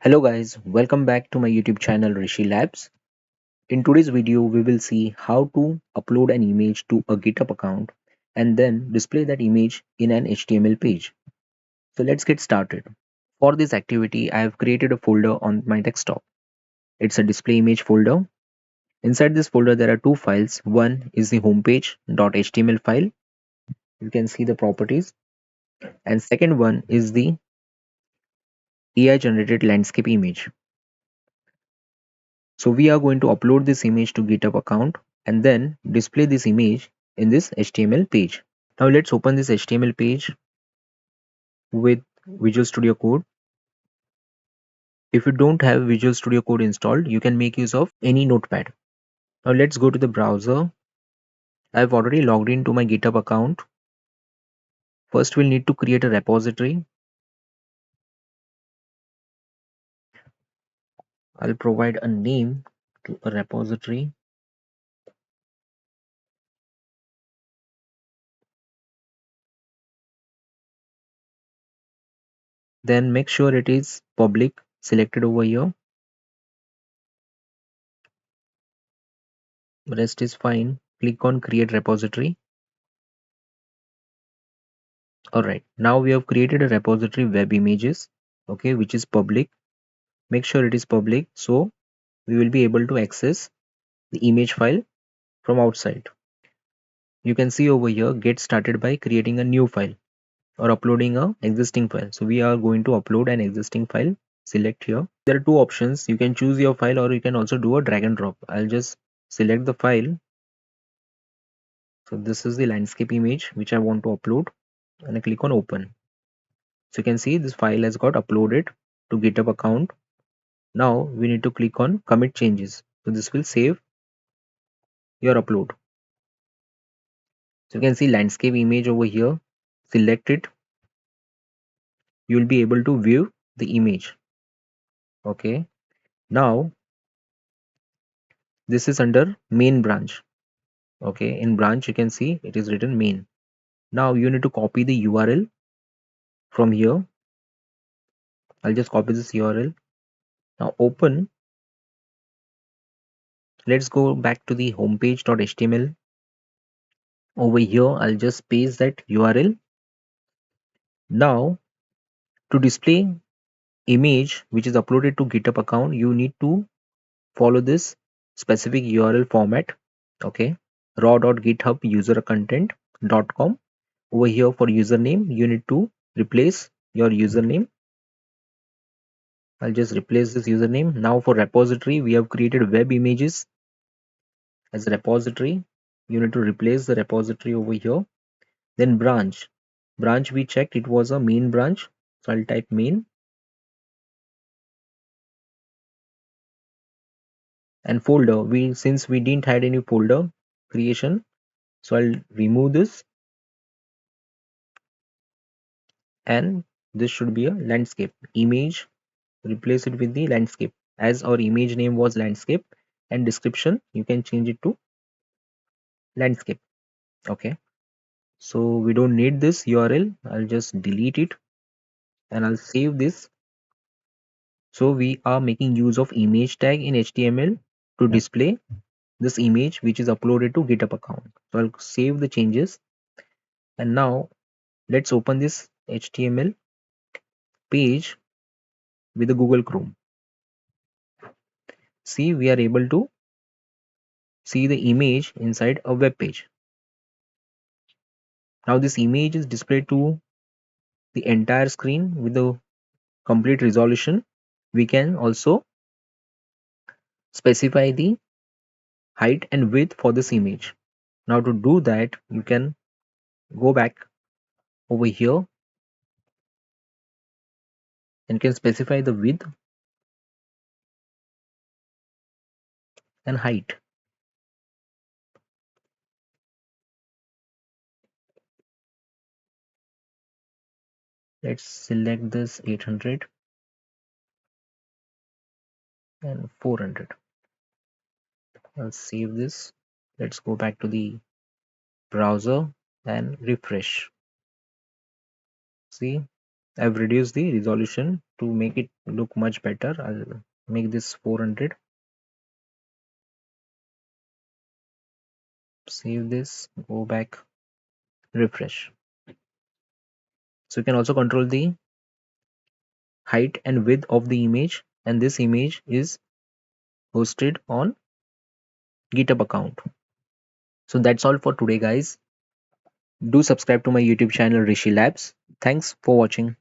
Hello guys, welcome back to my YouTube channel Rishi Labs. In today's video, we will see how to upload an image to a GitHub account and then display that image in an HTML page. So let's get started. For this activity, I have created a folder on my desktop. It's a display image folder. Inside this folder, there are two files. One is the homepage.html file. You can see the properties. And second one is the AI generated landscape image. So we are going to upload this image to GitHub account and then display this image in this HTML page. Now let's open this HTML page with Visual Studio Code. If you don't have Visual Studio Code installed, you can make use of any notepad. Now let's go to the browser. I've already logged into my GitHub account. First we'll need to create a repository. I'll provide a name to a repository. Then make sure it is public selected over here. Rest is fine. Click on create repository. Alright, now we have created a repository web images, okay, which is public. Make sure it is public so we will be able to access the image file from outside. You can see over here, get started by creating a new file or uploading a existing file. So we are going to upload an existing file. Select here. There are two options. You can choose your file or you can also do a drag and drop. I'll just select the file. So this is the landscape image which I want to upload and I click on open. So you can see this file has got uploaded to GitHub account. Now we need to click on commit changes. So this will save your upload. So you can see landscape image over here. Select it. You will be able to view the image. Okay. Now this is under main branch. Okay. In branch you can see it is written main. Now you need to copy the URL from here. I'll just copy this URL. Now open. Let's go back to the homepage.html. Over here I'll just paste that URL. Now to display image which is uploaded to GitHub account, you need to follow this specific URL format. Okay, raw.github-user-content.com. Over here for username, you need to replace your username. I'll just replace this username. Now for repository, we have created web images as a repository. You need to replace the repository over here. Then branch we checked it was a main branch, so I'll type main. And folder, since we didn't had any folder creation, so I'll remove this, and this should be a landscape image. Replace it with the landscape as our image name was landscape, and description you can change it to landscape. Okay, so we don't need this URL. I'll just delete it and I'll save this. So we are making use of image tag in HTML to display this image which is uploaded to GitHub account. So I'll save the changes, and now let's open this HTML page with the Google Chrome. See, we are able to see the image inside a web page. Now this image is displayed to the entire screen with the complete resolution. We can also specify the height and width for this image. Now to do that, you can go back over here and can specify the width and height. Let's select this 800 and 400. I'll save this. Let's go back to the browser and refresh. See, I've reduced the resolution to make it look much better. I'll make this 400. Save this, go back, refresh. So you can also control the height and width of the image, and this image is hosted on GitHub account. So that's all for today, guys. Do subscribe to my YouTube channel Rishi Labs. Thanks for watching.